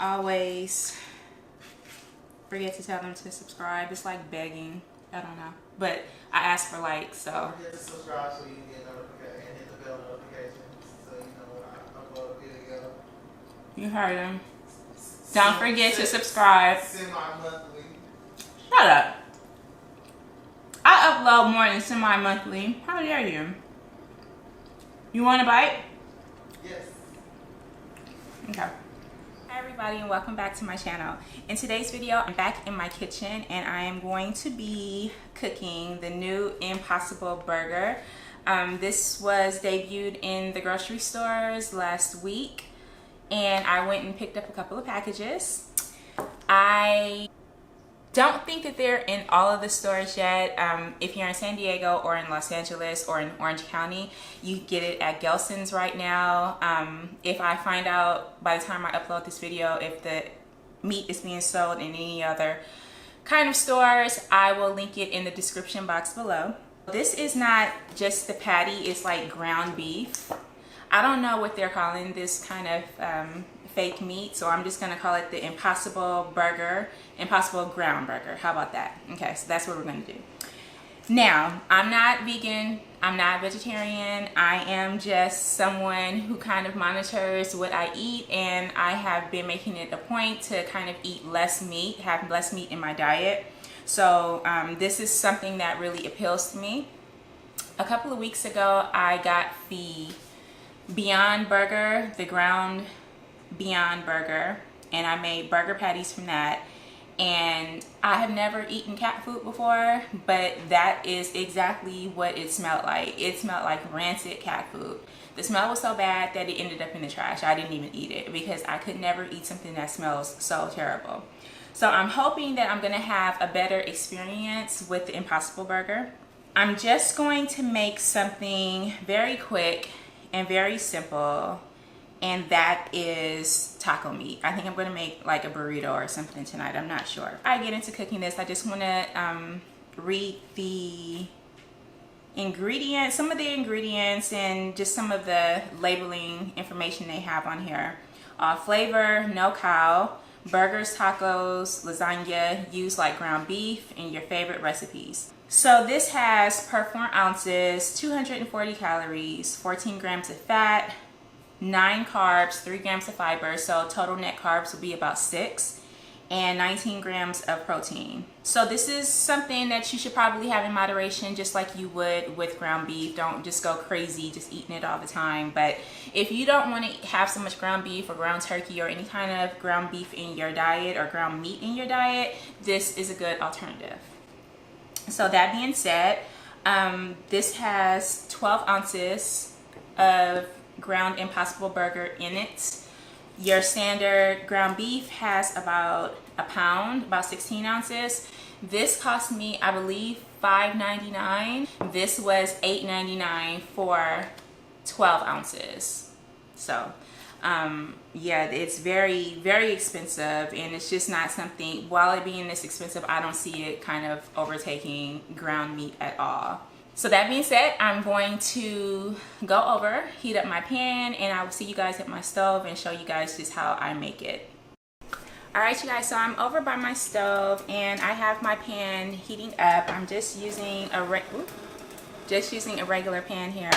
I always forget to tell them to subscribe. It's like begging. I don't know. But I ask for likes, so. Don't forget to subscribe so you can get notifications and hit the bell notifications so you know when I upload a video. You heard him. Don't forget to subscribe. Semi-monthly. Shut up. I upload more than semi-monthly. How dare you? You want a bite? Yes. Okay. Hi everybody and welcome back to my channel. In today's video, I'm back in my kitchen and I am going to be cooking the new Impossible Burger. This was debuted in the grocery stores last week and I went and picked up a couple of packages. I don't think that they're in all of the stores yet. If you're in San Diego or in Los Angeles or in Orange County, you get it at Gelsons right now. If I find out by the time I upload this video if the meat is being sold in any other kind of stores, I will link it in the description box below. This is not just the patty, it's like ground beef. I don't know what they're calling this kind of fake meat, so I'm just gonna call it the Impossible Burger, Impossible Ground Burger. How about that? Okay, so that's what we're gonna do. Now, I'm not vegan, I'm not vegetarian, I am just someone who kind of monitors what I eat, and I have been making it a point to kind of eat less meat, have less meat in my diet. So this is something that really appeals to me. A couple of weeks ago, I got the Beyond Burger, the ground Beyond Burger, and I made burger patties from that. And I have never eaten cat food before, but that is exactly what it smelled like. It smelled like rancid cat food. The smell was so bad that it ended up in the trash. I didn't even eat it because I could never eat something that smells so terrible. So I'm hoping that I'm gonna have a better experience with the Impossible Burger. I'm just going to make something very quick and very simple, and that is taco meat. I think I'm gonna make like a burrito or something tonight, I'm not sure. I get into cooking this, I just wanna read the ingredients, some of the ingredients and just some of the labeling information they have on here. Flavor, no cow, burgers, tacos, lasagna, use like ground beef in your favorite recipes. So this has per 4 ounces, 240 calories, 14 grams of fat, 9 carbs, 3 grams of fiber, so total net carbs will be about 6, and 19 grams of protein. So this is something that you should probably have in moderation, just like you would with ground beef. Don't just go crazy just eating it all the time. But if you don't want to have so much ground beef or ground turkey or any kind of ground beef in your diet or ground meat in your diet, this is a good alternative. So that being said, this has 12 ounces of ground Impossible Burger in it. Your standard ground beef has about a pound, about 16 ounces. This cost me, I believe, $5.99. This was $8.99 for 12 ounces. So yeah, it's very, very expensive, and it's just not something, while it being this expensive, I don't see it kind of overtaking ground meat at all. So that being said, I'm going to go over, heat up my pan, and I will see you guys at my stove and show you guys just how I make it. Alright you guys, so I'm over by my stove and I have my pan heating up. I'm just using a regular pan here.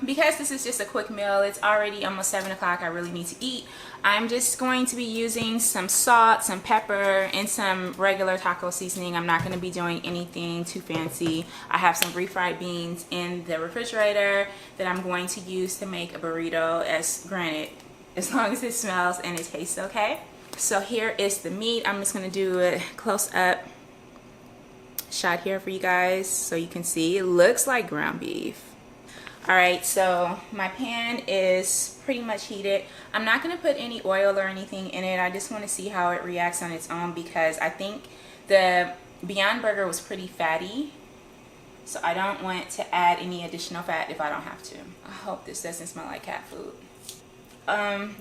Because this is just a quick meal, it's already almost 7 o'clock, I really need to eat. I'm just going to be using some salt, some pepper, and some regular taco seasoning. I'm not going to be doing anything too fancy. I have some refried beans in the refrigerator that I'm going to use to make a burrito, as granted, as long as it smells and it tastes okay. So here is the meat. I'm just going to do a close-up shot here for you guys so you can see. It looks like ground beef. Alright, so my pan is pretty much heated. I'm not going to put any oil or anything in it. I just want to see how it reacts on its own because I think the Beyond Burger was pretty fatty. So I don't want to add any additional fat if I don't have to. I hope this doesn't smell like cat food.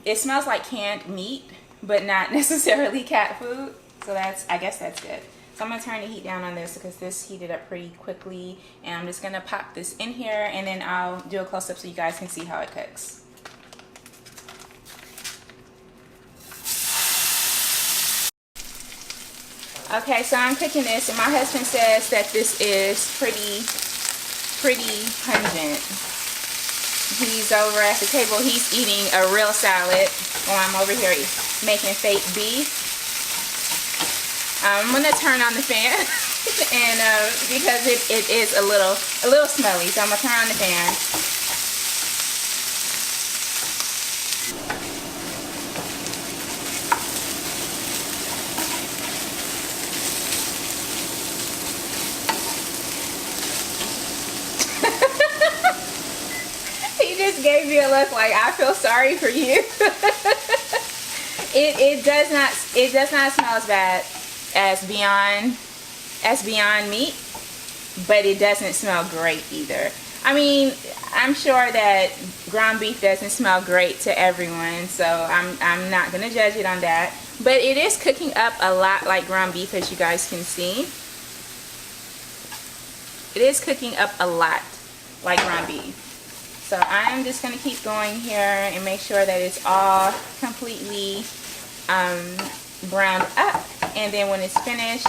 It smells like canned meat, but not necessarily cat food. So I guess that's good. So I'm going to turn the heat down on this because this heated up pretty quickly. And I'm just going to pop this in here and then I'll do a close-up so you guys can see how it cooks. Okay, so I'm cooking this, and my husband says that this is pretty pungent. He's over at the table. He's eating a real salad while I'm over here making fake beef. I'm gonna turn on the fan, and because it is a little smelly, so I'm gonna turn on the fan. He just gave me a look like, I feel sorry for you. It does not smell as bad as Beyond Meat, but it doesn't smell great either. I mean, I'm sure that ground beef doesn't smell great to everyone, so I'm not gonna judge it on that. But it is cooking up a lot like ground beef, as you guys can see. It is cooking up a lot like ground beef. So I'm just gonna keep going here and make sure that it's all completely browned up, and then when it's finished,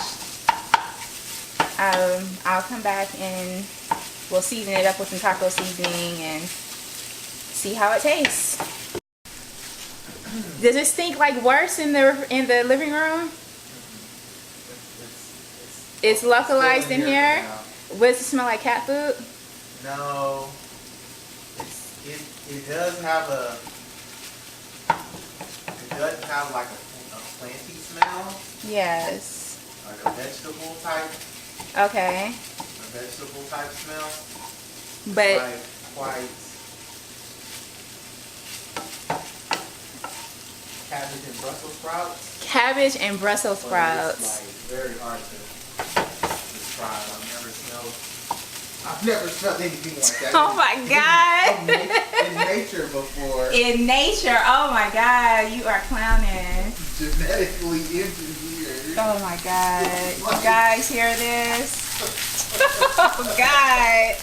I'll come back and we'll season it up with some taco seasoning and see how it tastes. Does it stink like worse in the living room? It's localized in here. Does it smell like cat food? No. It does have like a planty smell. Yes. Like a vegetable type. Okay. A vegetable type smell. But like quite cabbage and Brussels sprouts. Cabbage and Brussels sprouts. It's like very hard to describe. I've never smelled anything like that. Oh my God. In nature before. In nature. Oh my God. You are clowning. Genetically engineered. Oh my God. You guys hear this? Oh God.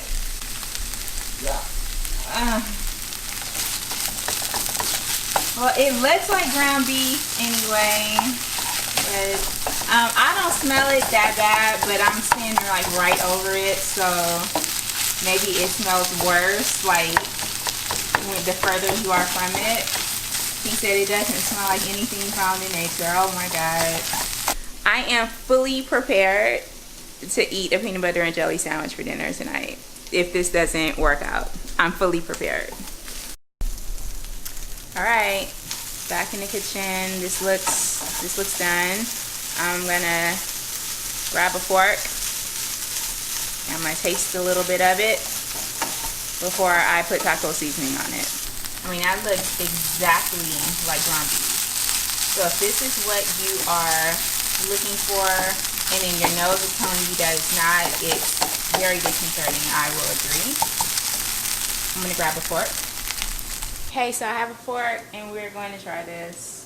Yeah. Well, it looks like ground beef anyway. But I don't smell it that bad, but I'm standing like right over it, so maybe it smells worse like the further you are from it. He said it doesn't smell like anything found in nature. Oh my God. I am fully prepared to eat a peanut butter and jelly sandwich for dinner tonight if this doesn't work out. I'm fully prepared. All right. Back in the kitchen. This looks done. I'm gonna grab a fork. I'm gonna taste a little bit of it before I put taco seasoning on it. I mean, that looks exactly like ground beef. So if this is what you are looking for, and then your nose is telling you that it's not, it's very disconcerting. I will agree. I'm gonna grab a fork. Okay, so I have a fork and we're going to try this.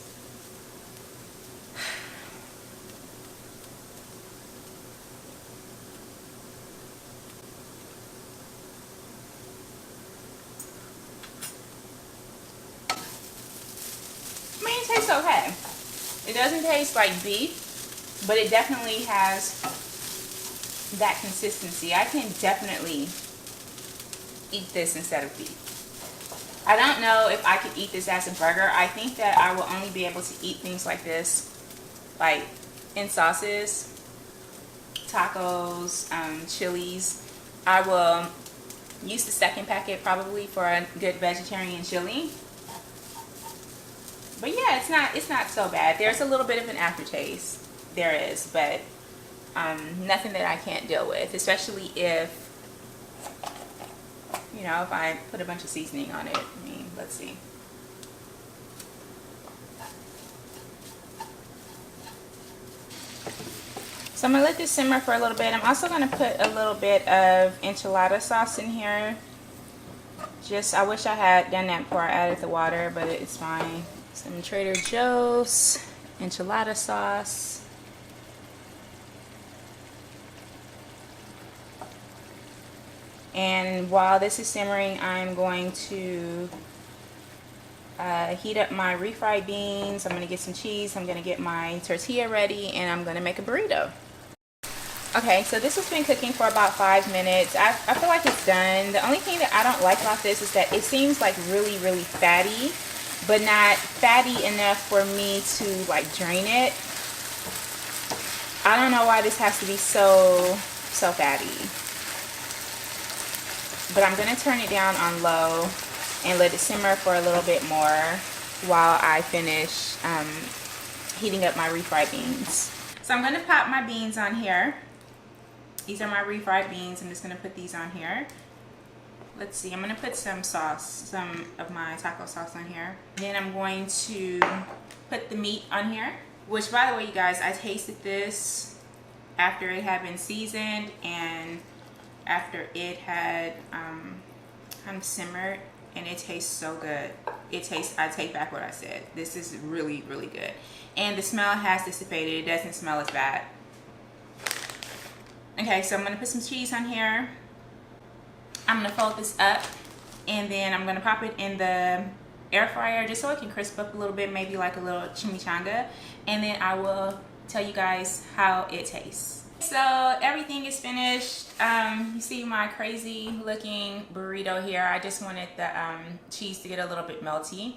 I mean, it tastes okay. It doesn't taste like beef, but it definitely has that consistency. I can definitely eat this instead of beef. I don't know if I could eat this as a burger. I think that I will only be able to eat things like this, like in sauces, tacos, chilies. I will use the second packet probably for a good vegetarian chili. But yeah, it's not so bad. There's a little bit of an aftertaste. There is, but nothing that I can't deal with, especially if, you know, if I put a bunch of seasoning on it. I mean, let's see. So I'm gonna let this simmer for a little bit. I'm also gonna put a little bit of enchilada sauce in here. I wish I had done that before I added the water, but it's fine. Some Trader Joe's enchilada sauce. And while this is simmering, I'm going to heat up my refried beans. I'm gonna get some cheese. I'm gonna get my tortilla ready, and I'm gonna make a burrito. Okay, so this has been cooking for about 5 minutes. I feel like it's done. The only thing that I don't like about this is that it seems like really, really fatty, but not fatty enough for me to like drain it. I don't know why this has to be so fatty. But I'm gonna turn it down on low and let it simmer for a little bit more while I finish heating up my refried beans. So I'm gonna pop my beans on here. These are my refried beans. I'm just gonna put these on here. Let's see, I'm gonna put some sauce, some of my taco sauce on here. Then I'm going to put the meat on here, which, by the way, you guys, I tasted this after it had been seasoned and after it had kind of simmered, and it tastes so good. I take back what I said. This is really, really good. And the smell has dissipated. It doesn't smell as bad. Okay, so I'm gonna put some cheese on here. I'm gonna fold this up, and then I'm gonna pop it in the air fryer just so it can crisp up a little bit, maybe like a little chimichanga, and then I will tell you guys how it tastes. So everything is finished. You see my crazy looking burrito here. I just wanted the cheese to get a little bit melty.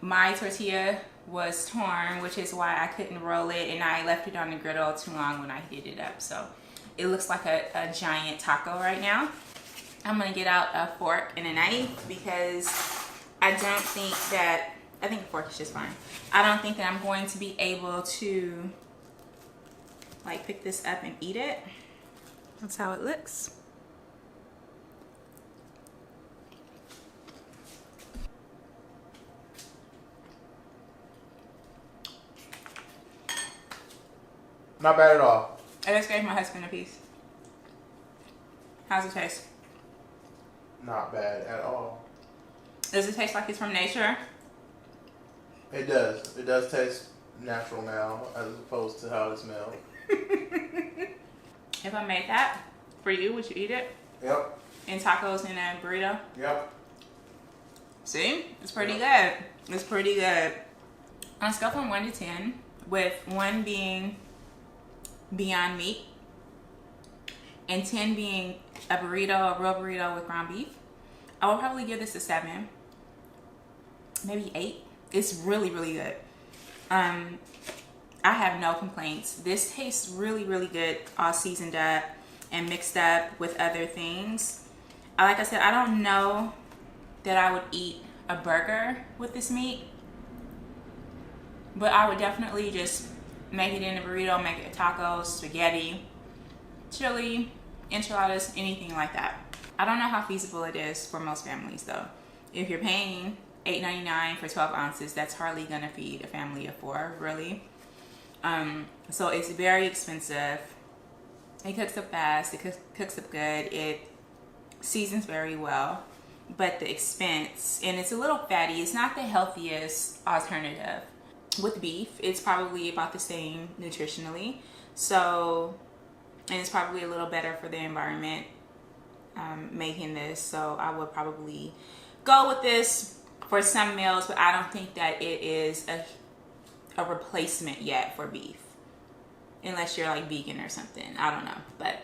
My tortilla was torn, which is why I couldn't roll it, and I left it on the griddle too long when I heated it up. So it looks like a giant taco right now. I'm gonna get out a fork and a knife because I think a fork is just fine. I don't think that I'm going to be able to like pick this up and eat it. That's how it looks. Not bad at all. I just gave my husband a piece. How's it taste? Not bad at all. Does it taste like it's from nature? It does. It does taste natural now as opposed to how it smelled. If I made that for you, would you eat it? Yep. And tacos and a burrito? Yep. See? It's pretty good. It's pretty good. On a scale from 1 to 10, with 1 being Beyond Meat and 10 being a burrito, a real burrito with ground beef, I would probably give this a 7, maybe 8. It's really, really good. I have no complaints. This tastes really, really good, all seasoned up and mixed up with other things. Like I said, I don't know that I would eat a burger with this meat, but I would definitely just make it in a burrito, make it a taco, spaghetti, chili, enchiladas, anything like that. I don't know how feasible it is for most families though. If you're paying $8.99 for 12 ounces, that's hardly gonna feed a family of 4, really. So it's very expensive. It cooks up fast, it cooks up good, it seasons very well, but the expense, and it's a little fatty, it's not the healthiest alternative. With beef, it's probably about the same nutritionally, so, and it's probably a little better for the environment making this, so I would probably go with this for some meals, but I don't think that it is a replacement yet for beef, unless you're like vegan or something. I don't know, but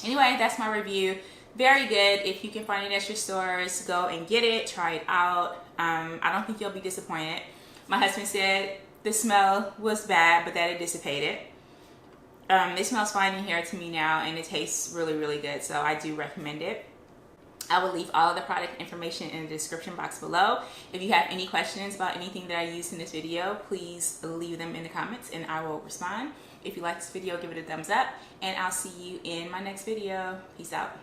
anyway, that's my review. Very good. If you can find it at your stores, go and get it, try it out. I don't think you'll be disappointed. My husband said the smell was bad, but that it dissipated. It smells fine in here to me now, and it tastes really, really good, so I do recommend it. I will leave all of the product information in the description box below. If you have any questions about anything that I used in this video, please leave them in the comments and I will respond. If you like this video, give it a thumbs up, and I'll see you in my next video. Peace out.